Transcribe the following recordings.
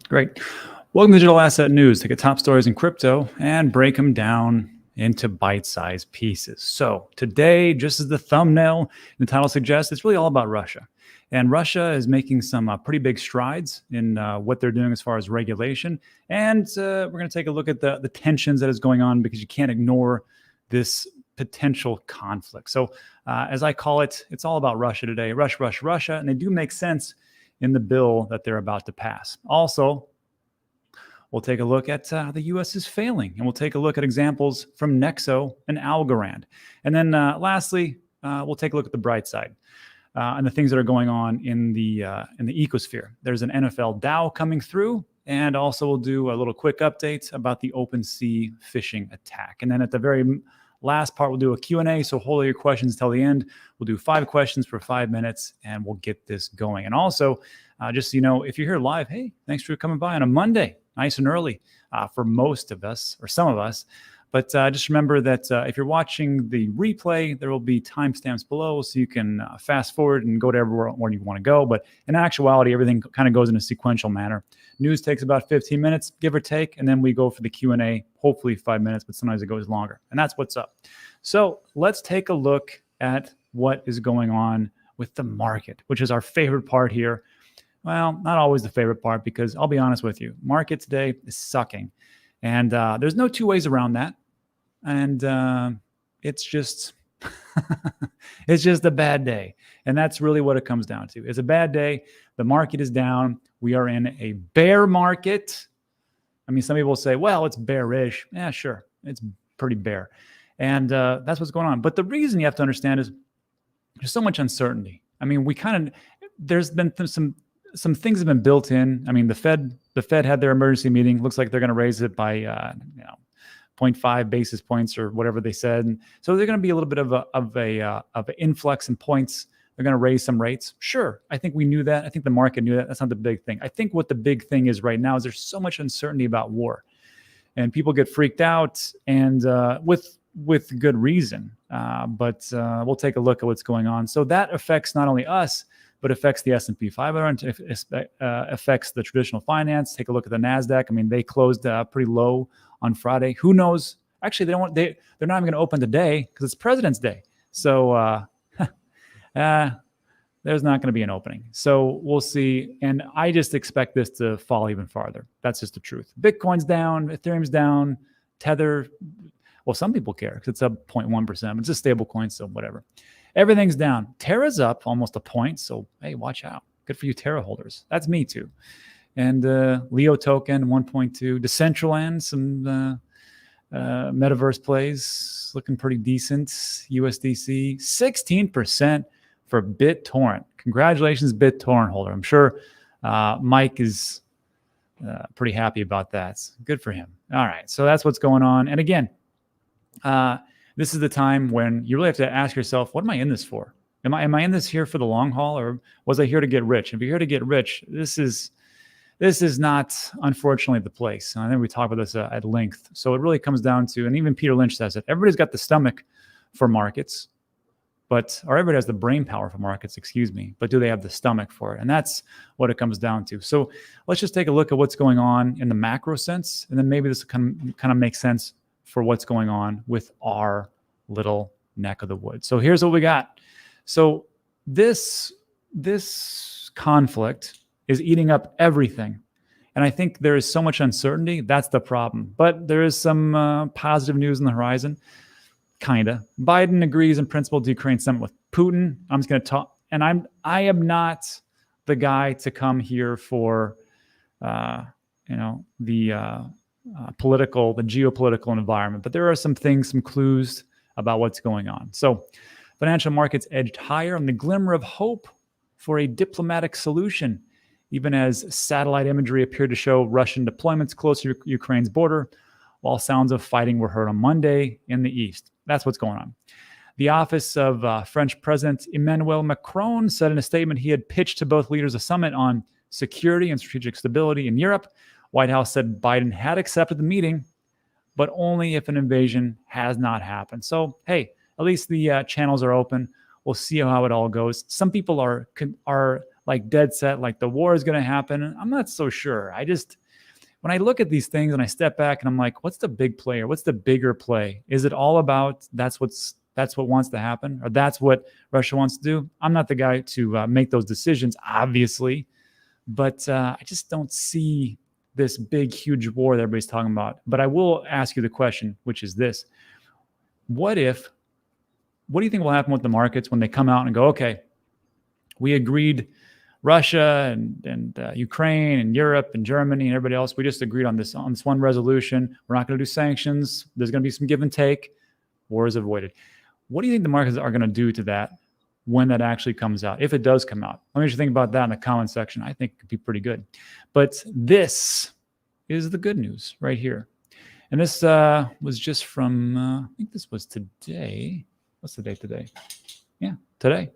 Great. Welcome to Digital Asset News. Take the top stories in crypto and break them down into bite-sized pieces. So today, just as the thumbnail and the title suggests, it's really all about Russia. And Russia is making some pretty big strides in what they're doing as far as regulation. And we're going to take a look at the tensions that is going on, because you can't ignore this potential conflict. So as I call it, it's all about Russia today. Russia. And they do make sense in the bill that they're about to pass. Also, we'll take a look at how the U.S. is failing, and we'll take a look at examples from Nexo and Algorand. And then lastly, we'll take a look at the bright side and the things that are going on in the ecosphere. There's an NFL DAO coming through, and also we'll do a little quick update about the OpenSea phishing attack. And then at the very last part, we'll do a Q&A, so hold all your questions till the end. We'll do 5 questions for 5 minutes, and we'll get this going. And also, just so you know, if you're here live, hey, thanks for coming by on a Monday, nice and early for most of us, or some of us. But just remember that if you're watching the replay, there will be timestamps below, so you can fast forward and go to everywhere you want to go. But in actuality, everything kind of goes in a sequential manner. News takes about 15 minutes, give or take, and then we go for the Q&A, hopefully 5 minutes, but sometimes it goes longer. And that's what's up. So let's take a look at what is going on with the market, which is our favorite part here. Well, not always the favorite part, because I'll be honest with you, market today is sucking. And there's no two ways around that. And it's just it's just a bad day. And that's really what it comes down to. It's a bad day. The market is down. We are in a bear market. I mean, some people say, well, it's bearish. Yeah, sure. It's pretty bare. And that's what's going on. But the reason you have to understand is there's so much uncertainty. I mean, there's been some things have been built in. I mean, the Fed had their emergency meeting. Looks like they're going to raise it by 0.5 basis points or whatever they said. And so they're going to be a little bit of an influx in points. They're going to raise some rates. Sure, I think we knew that. I think the market knew that. That's not the big thing. I think what the big thing is right now is there's so much uncertainty about war, and people get freaked out, and with good reason. But we'll take a look at what's going on. So that affects not only us, but affects the S&P 500, affects the traditional finance. Take a look at the NASDAQ. I mean, they closed pretty low on Friday. Who knows? Actually, they're not even going to open today because it's President's Day. So there's not going to be an opening. So we'll see. And I just expect this to fall even farther. That's just the truth. Bitcoin's down. Ethereum's down. Tether, well, some people care because it's up 0.1%. It's a stable coin, so whatever. Everything's down. Terra's up almost a point. So, hey, watch out. Good for you Terra holders. That's me too. And Leo token, 1.2. Decentraland, some metaverse plays looking pretty decent. USDC, 16% for BitTorrent. Congratulations, BitTorrent holder. I'm sure Mike is pretty happy about that. Good for him. All right. So that's what's going on. And again, this is the time when you really have to ask yourself, what am I in this for? Am I in this here for the long haul, or was I here to get rich? If you're here to get rich, this is not, unfortunately, the place. And I think we talked about this at length. So it really comes down to, and even Peter Lynch says it, everybody's got the stomach for markets, or everybody has the brain power for markets, excuse me, but do they have the stomach for it? And that's what it comes down to. So let's just take a look at what's going on in the macro sense, and then maybe this kind of makes sense for what's going on with our little neck of the woods. So here's what we got. So this conflict is eating up everything. And I think there is so much uncertainty. That's the problem. But there is some positive news on the horizon, kind of. Biden agrees in principle to Ukraine summit with Putin. I'm just going to talk. And I am not the guy to come here for, the geopolitical environment. But there are some things, some clues about what's going on. So financial markets edged higher on the glimmer of hope for a diplomatic solution, even as satellite imagery appeared to show Russian deployments close to Ukraine's border, while sounds of fighting were heard on Monday in the east. That's what's going on. The office of French President Emmanuel Macron said in a statement he had pitched to both leaders a summit on security and strategic stability in Europe. White House said Biden had accepted the meeting, but only if an invasion has not happened. So, hey, at least the channels are open. We'll see how it all goes. Some people are like dead set, like the war is going to happen. I'm not so sure. When I look at these things and I step back and I'm like, what's the big player? What's the bigger play? Is it all about that's what wants to happen, or that's what Russia wants to do? I'm not the guy to make those decisions, obviously, but I just don't see this big, huge war that everybody's talking about. But I will ask you the question, which is this: what do you think will happen with the markets when they come out and go, okay, we agreed, Russia and Ukraine and Europe and Germany and everybody else, we just agreed on this one resolution. We're not going to do sanctions. There's going to be some give and take. War is avoided. What do you think the markets are going to do to that when that actually comes out, if it does come out? Let me just think about that in the comment section. I think it could be pretty good. But this is the good news right here. And this was just from, I think this was today. What's the date today? Yeah, today.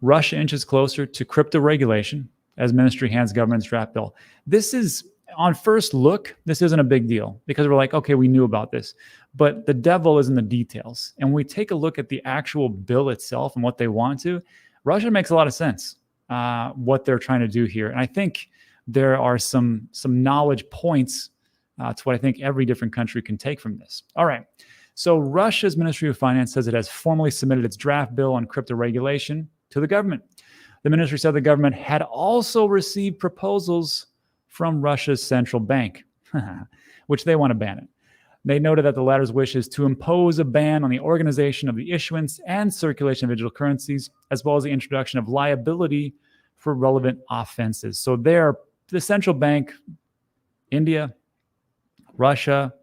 Russia inches closer to crypto regulation as ministry hands government's draft bill. This is, on first look, this isn't a big deal because we're like, okay, we knew about this. But the devil is in the details. And when we take a look at the actual bill itself and what they want to, Russia makes a lot of sense, what they're trying to do here. And I think there are some knowledge points to what I think every different country can take from this. All right. So Russia's Ministry of Finance says it has formally submitted its draft bill on crypto regulation to the government. The ministry said the government had also received proposals from Russia's central bank, which they want to ban it. They noted that the latter's wish is to impose a ban on the organization of the issuance and circulation of digital currencies, as well as the introduction of liability for relevant offenses. So the central bank, India, Russia,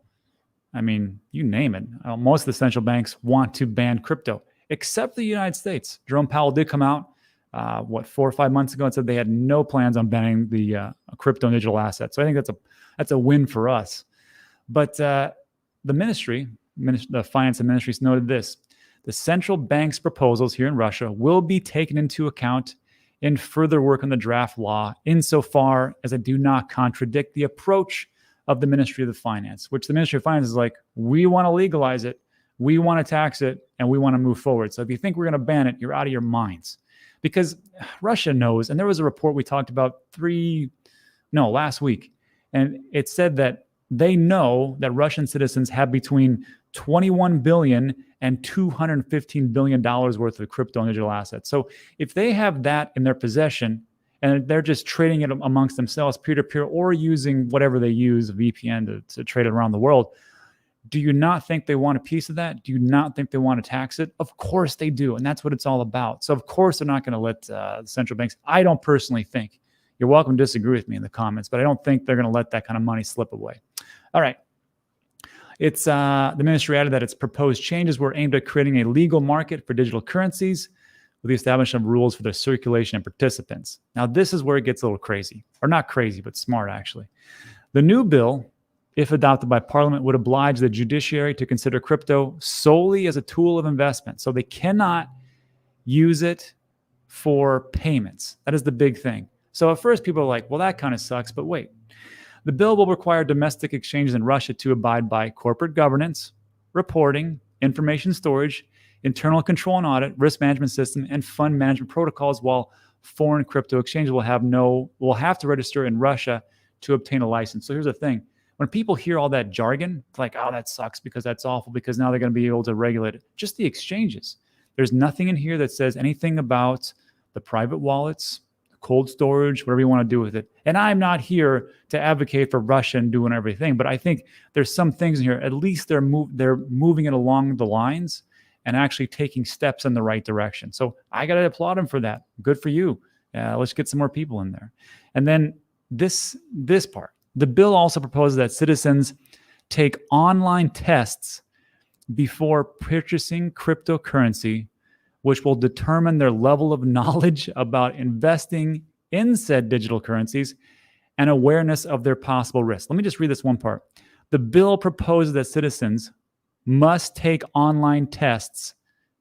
I mean, you name it. Most of the central banks want to ban crypto, except the United States. Jerome Powell did come out, 4 or 5 months ago, and said they had no plans on banning the crypto and digital assets. So I think that's a win for us. But the finance and ministries noted this: the central bank's proposals here in Russia will be taken into account in further work on the draft law, insofar as they do not contradict the approach of the Ministry of the Finance, which the Ministry of Finance is like, we want to legalize it, we want to tax it, and we want to move forward. So if you think we're going to ban it, you're out of your minds. Because Russia knows, and there was a report we talked about last week, and it said that they know that Russian citizens have between $21 billion and $215 billion worth of crypto and digital assets. So if they have that in their possession, and they're just trading it amongst themselves, peer-to-peer, or using whatever they use, a VPN, to trade it around the world, do you not think they want a piece of that? Do you not think they want to tax it? Of course they do, and that's what it's all about. So of course they're not going to let the central banks. I don't personally think. You're welcome to disagree with me in the comments, but I don't think they're going to let that kind of money slip away. All right. It's the ministry added that its proposed changes were aimed at creating a legal market for digital currencies with the establishment of rules for their circulation and participants. Now, this is where it gets a little crazy, or not crazy, but smart, actually. The new bill, if adopted by Parliament, would oblige the judiciary to consider crypto solely as a tool of investment. So they cannot use it for payments. That is the big thing. So at first, people are like, well, that kind of sucks, but wait. The bill will require domestic exchanges in Russia to abide by corporate governance, reporting, information storage, internal control and audit, risk management system, and fund management protocols, while foreign crypto exchanges will have to register in Russia to obtain a license. So here's the thing. When people hear all that jargon, it's like, oh, that sucks because that's awful because now they're going to be able to regulate it. Just the exchanges. There's nothing in here that says anything about the private wallets, cold storage, whatever you want to do with it. And I'm not here to advocate for Russia and doing everything, but I think there's some things in here. At least they're moving it along the lines and actually taking steps in the right direction. So I got to applaud them for that. Good for you. Let's get some more people in there. And then this part. The bill also proposes that citizens take online tests before purchasing cryptocurrency, which will determine their level of knowledge about investing in said digital currencies and awareness of their possible risks. Let me just read this one part. The bill proposes that citizens must take online tests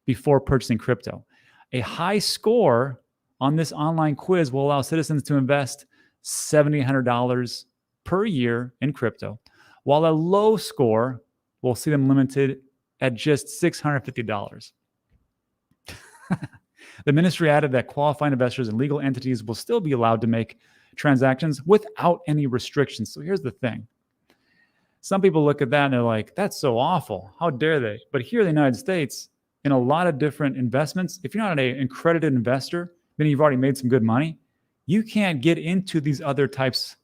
before purchasing crypto. A high score on this online quiz will allow citizens to invest $7,800 per year in crypto, while a low score will see them limited at just $650. The ministry added that qualified investors and legal entities will still be allowed to make transactions without any restrictions. So here's the thing. Some people look at that and they're like, that's so awful. How dare they? But here in the United States, in a lot of different investments, if you're not an accredited investor, then you've already made some good money. You can't get into these other types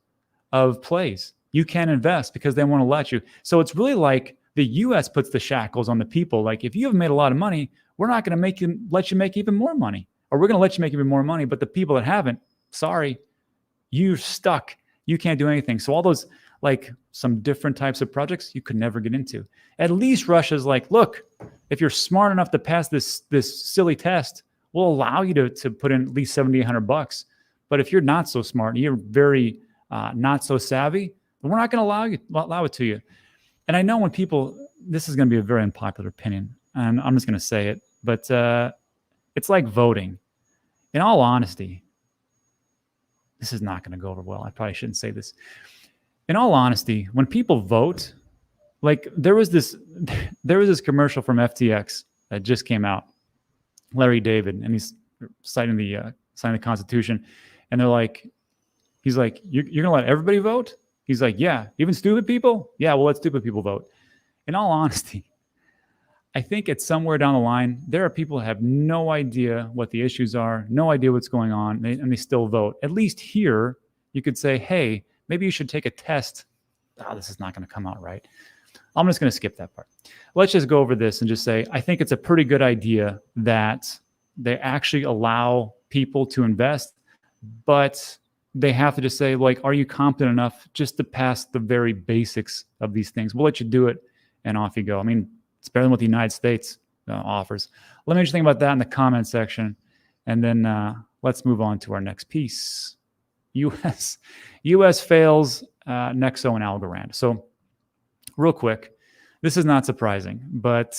of plays. You can't invest because they won't let you. So it's really like the US puts the shackles on the people. Like, if you have made a lot of money, we're not going to let you make even more money, or we're going to let you make even more money. But the people that haven't, sorry, you're stuck. You can't do anything. So all those, like, some different types of projects you could never get into. At least Russia's like, look, if you're smart enough to pass this silly test, we'll allow you to put in at least $7,800. But if you're not so smart, you're very not so savvy, then we're not going to allow it to you. And I know when people, this is going to be a very unpopular opinion, and I'm just going to say it, but it's like voting. In all honesty, this is not going to go over well. I probably shouldn't say this. In all honesty, when people vote, like there was this commercial from FTX that just came out, Larry David, and he's citing the Constitution, and he's like, you're going to let everybody vote? He's like, yeah, even stupid people? Yeah, we'll let stupid people vote. In all honesty, I think it's somewhere down the line, there are people who have no idea what the issues are, no idea what's going on, and they still vote. At least here, you could say, hey, maybe you should take a test. Oh, this is not going to come out right. I'm just going to skip that part. Let's just go over this and just say, I think it's a pretty good idea that they actually allow people to invest, but they have to just say, like, are you competent enough just to pass the very basics of these things? We'll let you do it, and off you go. I mean, it's better than what the United States offers. Let me just think about that in the comment section, and then let's move on to our next piece. U.S. fails Nexo and Algorand. So real quick, this is not surprising, but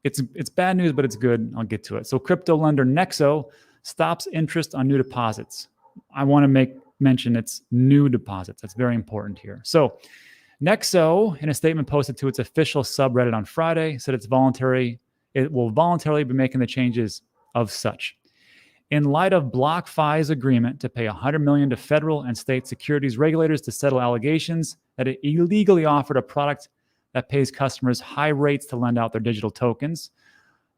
it's bad news, but it's good. I'll get to it. So crypto lender Nexo stops interest on new deposits. I want to mention it's new deposits. That's very important here. So Nexo, in a statement posted to its official subreddit on Friday, said it will voluntarily be making the changes of such. In light of BlockFi's agreement to pay $100 million to federal and state securities regulators to settle allegations that it illegally offered a product that pays customers high rates to lend out their digital tokens,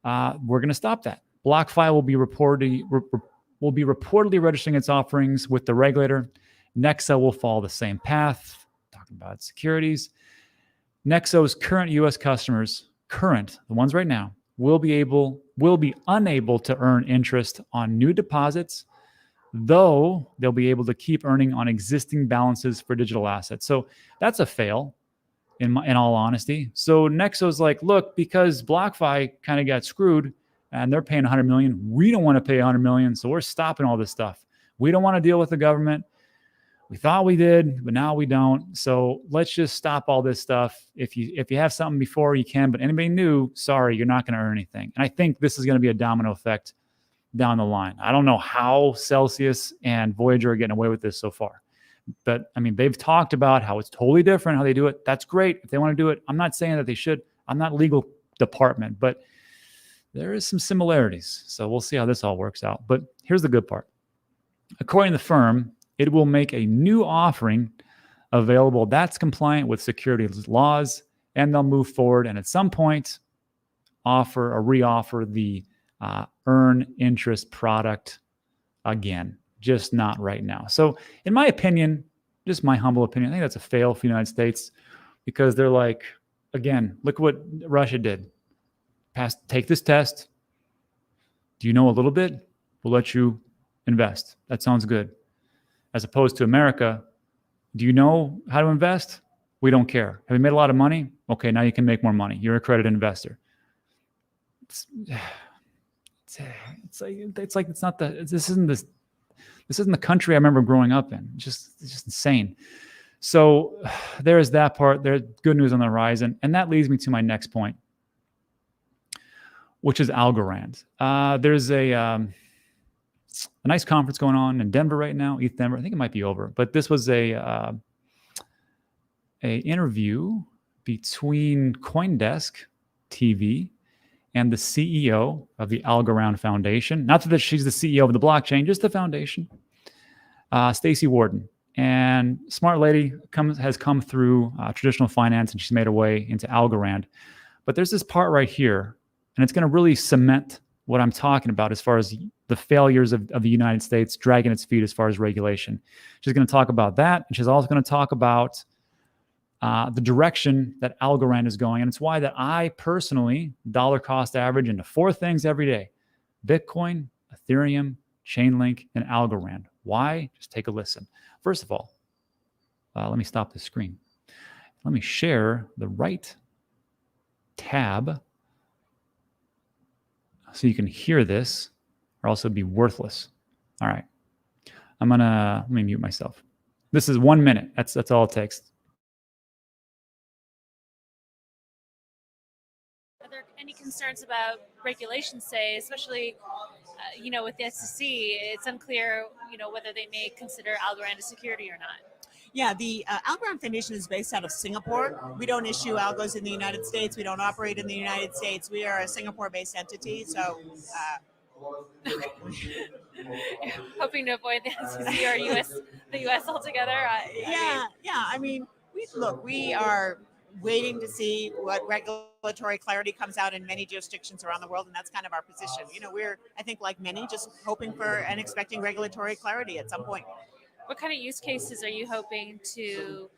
we're going to stop that. BlockFi will be reportedly registering its offerings with the regulator. Nexo will follow the same path. Talking about securities. Nexo's current U.S. customers, the ones right now, will be unable to earn interest on new deposits, though they'll be able to keep earning on existing balances for digital assets. So that's a fail, in all honesty. So Nexo's like, look, because BlockFi kind of got screwed and they're paying $100 million, we don't want to pay $100 million, so we're stopping all this stuff. We don't want to deal with the government. We thought we did, but now we don't. So let's just stop all this stuff. If you have something before, you can, but anybody new, sorry, you're not going to earn anything. And I think this is going to be a domino effect down the line. I don't know how Celsius and Voyager are getting away with this so far. But I mean, they've talked about how it's totally different how they do it. That's great. If they want to do it, I'm not saying that they should. I'm not legal department, but there is some similarities. So we'll see how this all works out. But here's the good part. According to the firm, it will make a new offering available that's compliant with securities laws, and they'll move forward and at some point re-offer the earn interest product again, just not right now. So in my opinion, just my humble opinion, I think that's a fail for the United States, because they're like, again, look what Russia did. Take this test. Do you know a little bit? We'll let you invest. That sounds good. As opposed to America, do you know how to invest? We don't care. Have you made a lot of money? Okay, now you can make more money. You're a accredited investor. This isn't the country I remember growing up in. It's just insane. So there is that part. There's good news on the horizon, and that leads me to my next point, which is Algorand. There's a nice conference going on in Denver right now, ETH Denver. I think it might be over, but this was a interview between CoinDesk TV and the CEO of the Algorand Foundation. Not that she's the CEO of the blockchain, just the foundation. Stacey Warden. And smart lady has come through traditional finance, and she's made her way into Algorand. But there's this part right here, and it's going to really cement what I'm talking about as far as the failures of the United States dragging its feet as far as regulation. She's going to talk about that, and she's also going to talk about the direction that Algorand is going. And it's why that I personally dollar cost average into 4 things every day: Bitcoin, Ethereum, Chainlink, and Algorand. Why? Just take a listen. First of all, let me stop the screen. Let me share the right tab so you can hear this, or else it'd be worthless. All right. Let me mute myself. This is 1 minute. That's all it takes. Are there any concerns about regulation, say, especially, with the SEC? It's unclear, whether they may consider Algorand a security or not. Yeah, the Algorand Foundation is based out of Singapore. We don't issue algos in the United States. We don't operate in the United States. We are a Singapore-based entity. So, hoping to avoid the SEC or the U.S. altogether. I mean, we are waiting to see what regulatory clarity comes out in many jurisdictions around the world, and that's kind of our position. We're, I think, like many, just hoping for and expecting regulatory clarity at some point. What kind of use cases are you hoping to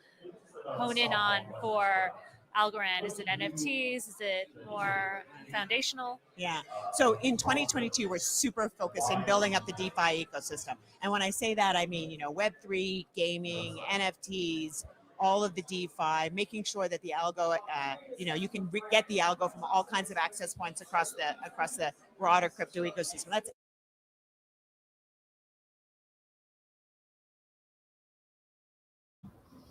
hone in on for Algorand? Is it NFTs? Is it more foundational? Yeah. So in 2022, we're super focused in building up the DeFi ecosystem. And when I say that, I mean, Web3, gaming, NFTs, all of the DeFi, making sure that the algo, you can get the algo from all kinds of access points across the broader crypto ecosystem. That's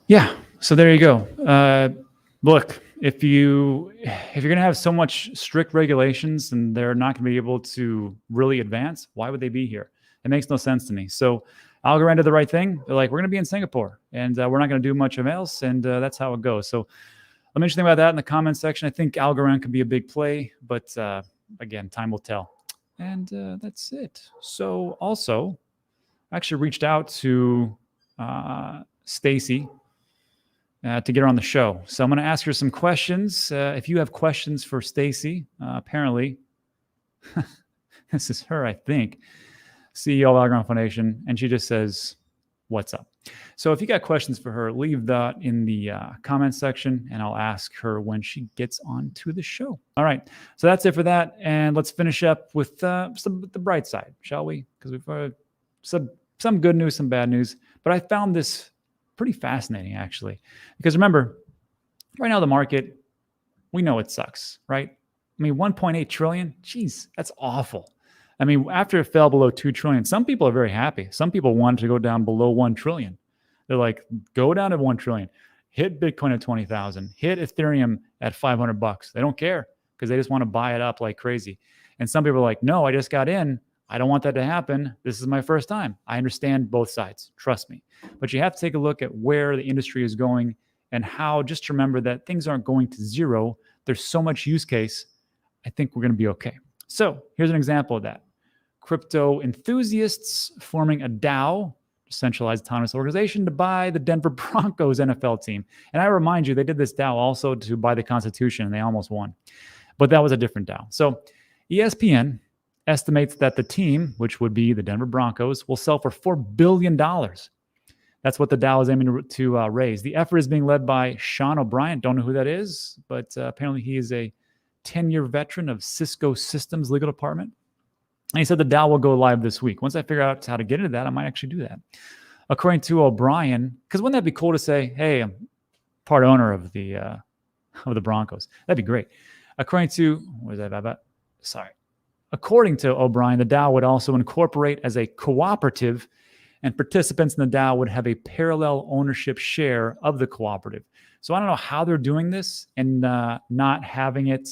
Yeah. So there you go. Look, if you're going to have so much strict regulations and they're not going to be able to really advance, why would they be here? It makes no sense to me. So Algorand did the right thing. They're like, we're going to be in Singapore, and we're not going to do much of else, and that's how it goes. So let me just think about that in the comments section. I think Algorand could be a big play, but again, time will tell. And that's it. So also, I actually reached out to Stacey to get her on the show. So I'm going to ask her some questions. If you have questions for Stacey, apparently, this is her, I think, CEO of Algorand Foundation, and she just says, what's up? So if you got questions for her, leave that in the comments section, and I'll ask her when she gets onto the show. All right, so that's it for that, and let's finish up with the bright side, shall we? Because we've some good news, some bad news, but I found this pretty fascinating, actually, because remember, right now the market, we know it sucks, right? I mean, 1.8 trillion, geez, that's awful. I mean, after it fell below 2 trillion, some people are very happy. Some people wanted to go down below 1 trillion. They're like, go down to 1 trillion, hit Bitcoin at 20,000, hit Ethereum at $500. They don't care because they just want to buy it up like crazy. And some people are like, no, I just got in. I don't want that to happen. This is my first time. I understand both sides. Trust me. But you have to take a look at where the industry is going and how, just remember that things aren't going to zero. There's so much use case. I think we're going to be okay. So here's an example of that. Crypto enthusiasts forming a DAO, decentralized autonomous organization, to buy the Denver Broncos NFL team. And I remind you, they did this DAO also to buy the Constitution, and they almost won. But that was a different DAO. So ESPN estimates that the team, which would be the Denver Broncos, will sell for $4 billion. That's what the DAO is aiming to raise. The effort is being led by Sean O'Brien. Don't know who that is, but apparently he is a 10-year veteran of Cisco Systems legal department. And he said the DAO will go live this week. Once I figure out how to get into that, I might actually do that. According to O'Brien, because wouldn't that be cool to say, hey, I'm part owner of the Broncos? That'd be great. According to, According to O'Brien, the DAO would also incorporate as a cooperative, and participants in the DAO would have a parallel ownership share of the cooperative. So I don't know how they're doing this and not having it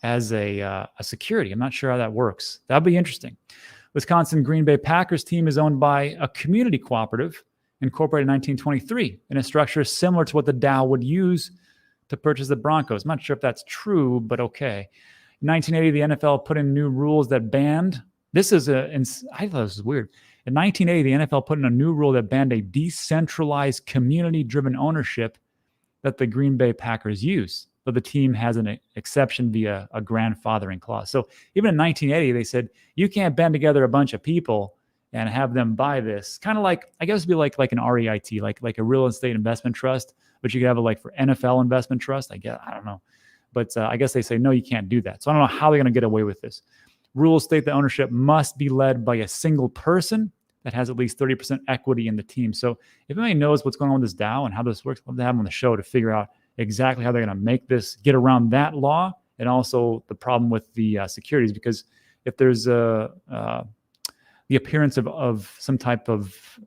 as a security. I'm not sure how that works. That'd be interesting. Wisconsin Green Bay Packers team is owned by a community cooperative incorporated in 1923 in a structure similar to what the DAO would use to purchase the Broncos. I'm not sure if that's true, but okay. In 1980, the NFL put in new rules that banned. I thought this was weird. In 1980, the NFL put in a new rule that banned a decentralized, community-driven ownership that the Green Bay Packers use. But the team has an exception via a grandfathering clause. So even in 1980, they said you can't band together a bunch of people and have them buy this. Kind of like, I guess it'd be like an REIT, like a real estate investment trust, but you could have it like for NFL investment trust. I don't know. But I guess they say, no, you can't do that. So I don't know how they're going to get away with this. Rules state that ownership must be led by a single person that has at least 30% equity in the team. So if anybody knows what's going on with this DAO and how this works, I'd love to have them on the show to figure out exactly how they're going to make this, get around that law, and also the problem with the securities. Because if there's the appearance of some type of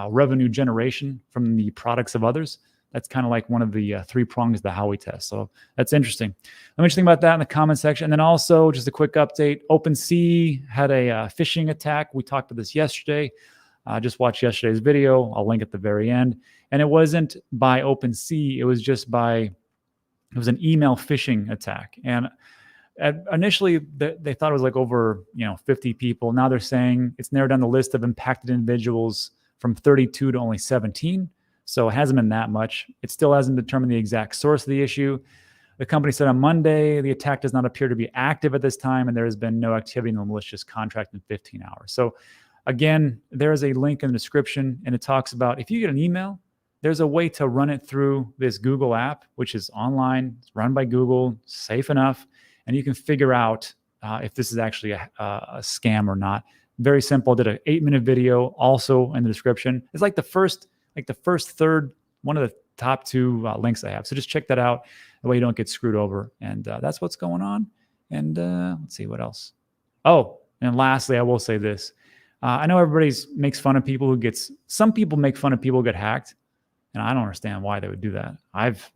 revenue generation from the products of others, that's kind of like one of the 3 prongs of the Howey test. So that's interesting. Let me just think about that in the comment section. And then also just a quick update. OpenSea had a phishing attack. We talked about this yesterday. Just watch yesterday's video. I'll link at the very end. And it wasn't by OpenSea. It was an email phishing attack. And initially they thought it was like over 50 people. Now they're saying it's narrowed down the list of impacted individuals from 32 to only 17. So it hasn't been that much. It still hasn't determined the exact source of the issue. The company said on Monday, the attack does not appear to be active at this time, and there has been no activity in the malicious contract in 15 hours. So again, there is a link in the description, and it talks about if you get an email, there's a way to run it through this Google app, which is online, it's run by Google, safe enough, and you can figure out if this is actually a scam or not. Very simple. Did an 8-minute video also in the description. It's like the first third, one of the top 2 links I have. So just check that out. That way you don't get screwed over. And that's what's going on. And let's see what else. Oh, and lastly, I will say this. I know everybody makes fun of people some people make fun of people who get hacked. And I don't understand why they would do that. I've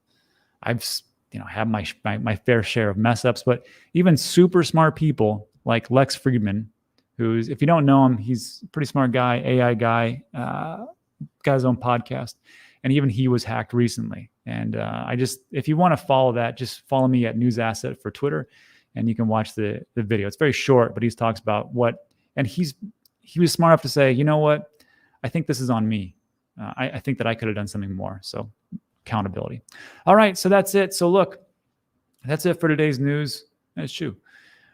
had my fair share of mess ups, but even super smart people like Lex Friedman, who's, if you don't know him, he's a pretty smart guy, AI guy, got his own podcast, and even he was hacked recently. And if you want to follow that, just follow me at News Asset for Twitter, and you can watch the video. It's very short, but he talks about and he was smart enough to say, you know what, I think this is on me. I think that I could have done something more. So accountability. All right, so that's it. So look, that's it for today's news. That's true.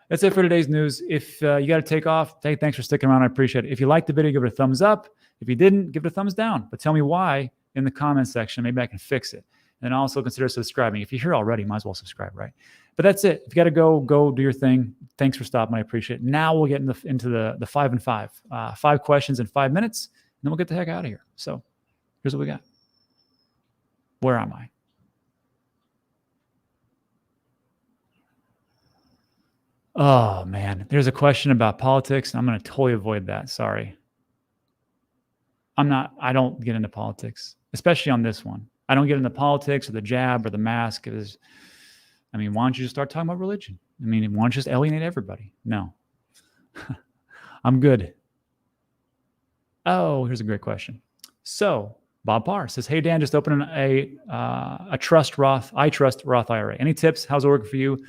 That's it for today's news. If you got to take off, hey, thanks for sticking around. I appreciate it. If you liked the video, give it a thumbs up. If you didn't, give it a thumbs down. But tell me why in the comment section. Maybe I can fix it. And also consider subscribing. If you're here already, might as well subscribe, right? But that's it. If you got to go do your thing. Thanks for stopping. I appreciate it. Now we'll get into the 5 and 5. 5 questions in 5 minutes, and then we'll get the heck out of here. So here's what we got. Where am I? Oh, man. There's a question about politics. I'm going to totally avoid that. Sorry. I don't get into politics, especially on this one. I don't get into politics or the jab or the mask. Why don't you just start talking about religion? Why don't you just alienate everybody? No. I'm good. Oh, here's a great question. So Bob Parr says, hey, Dan, just opened I trust Roth IRA. Any tips? How's it working for you?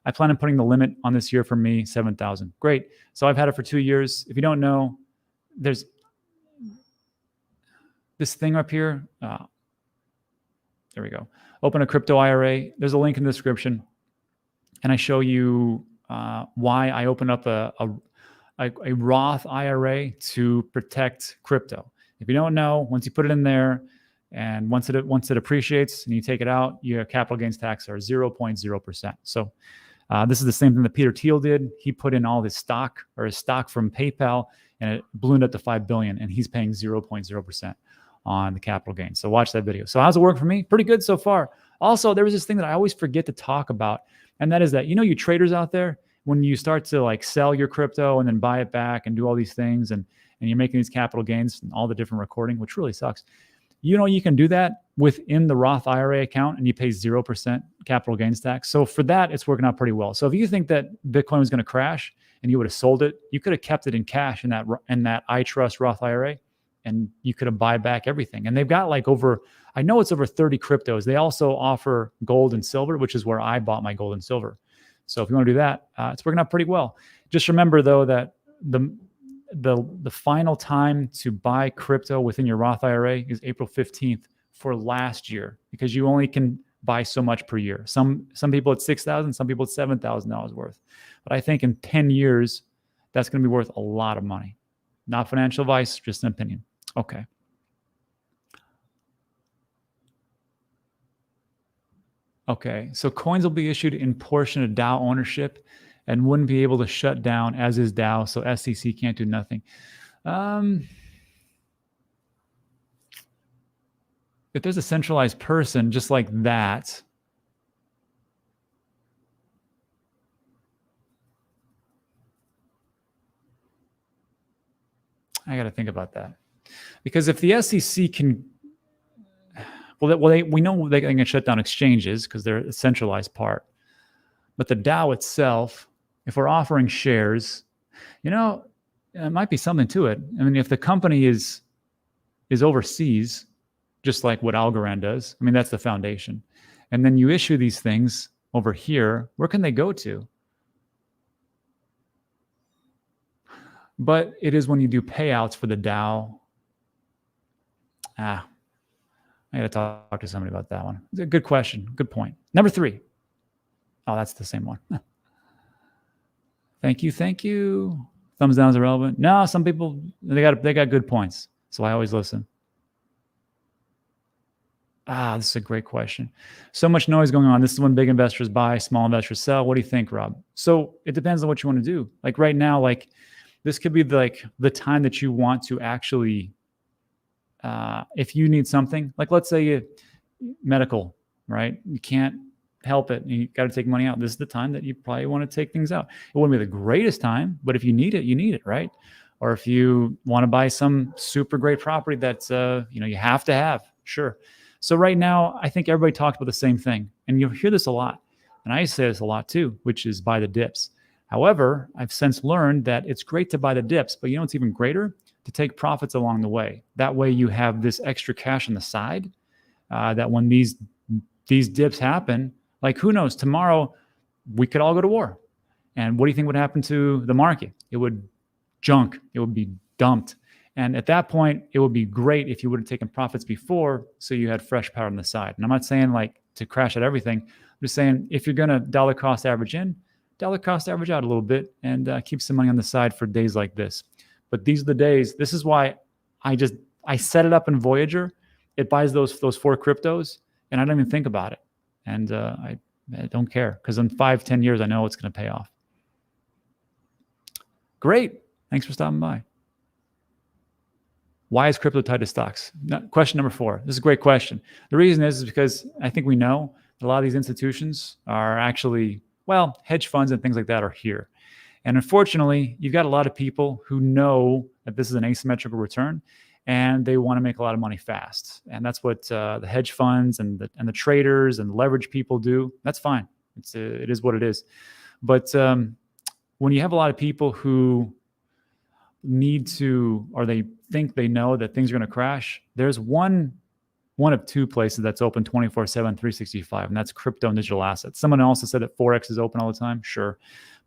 I plan on putting the limit on this year for me, 7,000. Great. So I've had it for 2 years. If you don't know, there's this thing up here. There we go. Open a crypto IRA. There's a link in the description. And I show you why I open up a Roth IRA to protect crypto. If you don't know, once you put it in there and once it appreciates and you take it out, your capital gains tax are 0.0%. So this is the same thing that Peter Thiel did. He put in all his stock from PayPal, and it ballooned up to $5 billion, and he's paying 0.0% on the capital gains. So watch that video. So how's it work for me? Pretty good so far. Also, there was this thing that I always forget to talk about, and that is that, you traders out there, when you start to sell your crypto and then buy it back and do all these things, and you're making these capital gains and all the different recording, which really sucks. You can do that within the Roth IRA account, and you pay 0% capital gains tax. So for that, it's working out pretty well. So if you think that Bitcoin was going to crash and you would have sold it, you could have kept it in cash in that I Trust Roth IRA, and you could have buy back everything. And they've got I know it's over 30 cryptos. They also offer gold and silver, which is where I bought my gold and silver. So if you want to do that, it's working out pretty well. Just remember though that the final time to buy crypto within your Roth IRA is April 15th for last year, because you only can buy so much per year. Some people it's $6,000, some people it's $7,000 worth. But I think in 10 years, that's going to be worth a lot of money. Not financial advice, just an opinion. Okay. Okay, so coins will be issued in portion of DAO ownership and wouldn't be able to shut down, as is DAO, so SEC can't do nothing. If there's a centralized person just like that, I got to think about that. Because if the SEC can, we know they can shut down exchanges because they're a centralized part. But the DAO itself, if we're offering shares, it might be something to it. I mean, if the company is overseas, just like what Algorand does, I mean, that's the foundation. And then you issue these things over here, where can they go to? But it is when you do payouts for the DAO. I got to talk to somebody about that one. It's a good question. Good point. Number 3. Oh, that's the same one. Thank you. Thumbs down is irrelevant. No, some people, they got good points. So I always listen. This is a great question. So much noise going on. This is when big investors buy, small investors sell. What do you think, Rob? So it depends on what you want to do. Like right now, like this could be like the time that you want to actually, if you need something, like let's say medical, right? You can't help it. You got to take money out. This is the time that you probably want to take things out. It wouldn't be the greatest time, but if you need it, right? Or if you want to buy some super great property that's, you have to have, sure. So right now, I think everybody talks about the same thing. And you'll hear this a lot. And I say this a lot too, which is buy the dips. However, I've since learned that it's great to buy the dips, but it's even greater to take profits along the way. That way you have this extra cash on the side that when these dips happen, like who knows, tomorrow we could all go to war. And what do you think would happen to the market? It would junk. It would be dumped. And at that point, it would be great if you would have taken profits before so you had fresh powder on the side. And I'm not saying like to crash at everything. I'm just saying if you're going to dollar cost average in, dollar cost average out a little bit and keep some money on the side for days like this. But these are the days. This is why I set it up in Voyager. It buys those 4 cryptos and I don't even think about it. And I don't care because in 5-10 years, I know it's going to pay off. Great. Thanks for stopping by. Why is crypto tied to stocks? Question number 4. This is a great question. The reason is because I think we know that a lot of these institutions are actually, hedge funds and things like that are here. And unfortunately, you've got a lot of people who know that this is an asymmetrical return and they want to make a lot of money fast. And that's what the hedge funds and the traders and the leverage people do. That's fine. It is what it is. But when you have a lot of people who need to, or they think they know that things are going to crash, there's one of 2 places that's open 24/7, 365, and that's crypto and digital assets. Someone else has said that Forex is open all the time. Sure.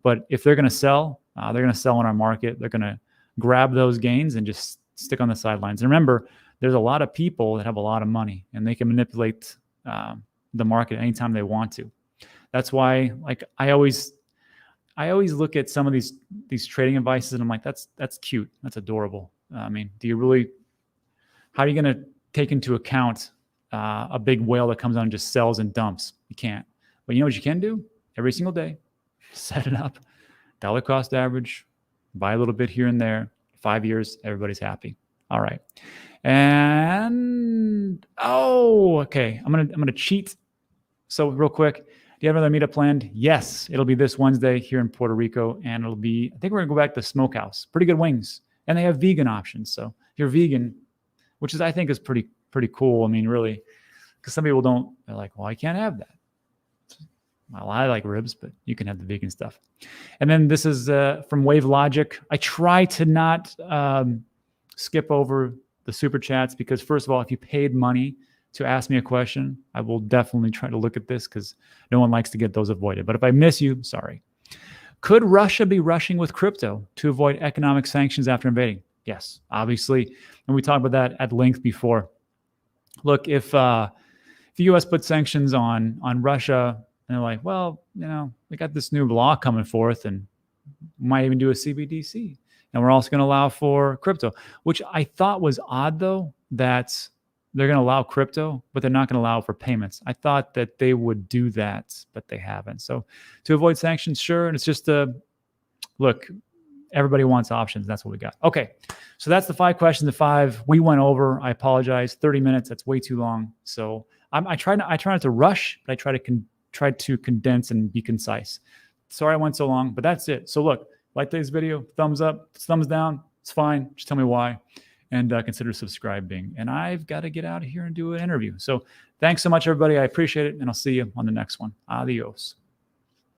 But if they're going to sell, they're going to sell in our market. They're going to grab those gains and just stick on the sidelines. And remember, there's a lot of people that have a lot of money and they can manipulate the market anytime they want to. That's why, like, I always look at some of these trading advices and I'm like, that's cute. That's adorable. I mean, how are you going to take into account a big whale that comes on and just sells and dumps? You can't. But you know what you can do? Every single day, set it up, dollar cost average, buy a little bit here and there. 5 years, everybody's happy. All right. And okay. I'm gonna cheat. So real quick, do you have another meetup planned? Yes, it'll be this Wednesday here in Puerto Rico, and it'll be, I think we're gonna go back to Smokehouse. Pretty good wings, and they have vegan options. So if you're vegan, which is I think is pretty cool. I mean, really, because some people don't. They're like, well, I can't have that. Well, I like ribs, but you can have the vegan stuff. And then this is from Wave Logic. I try to not skip over the super chats because, first of all, if you paid money to ask me a question, I will definitely try to look at this because no one likes to get those avoided. But if I miss you, sorry. Could Russia be rushing with crypto to avoid economic sanctions after invading? Yes, obviously. And we talked about that at length before. Look, if the U.S. put sanctions on Russia, and they're like, well, we got this new law coming forth, and might even do a CBDC, and we're also going to allow for crypto, which I thought was odd, though, that they're going to allow crypto, but they're not going to allow for payments. I thought that they would do that, but they haven't. So to avoid sanctions, sure. And it's just look, everybody wants options. That's what we got. Okay. So that's the 5 questions, the 5 we went over. I apologize. 30 minutes. That's way too long. So I try not to rush, but I try to condense and be concise. Sorry I went so long, but that's it. So look, like today's video, thumbs up, thumbs down. It's fine. Just tell me why. And consider subscribing. And I've got to get out of here and do an interview. So thanks so much, everybody. I appreciate it. And I'll see you on the next one. Adios.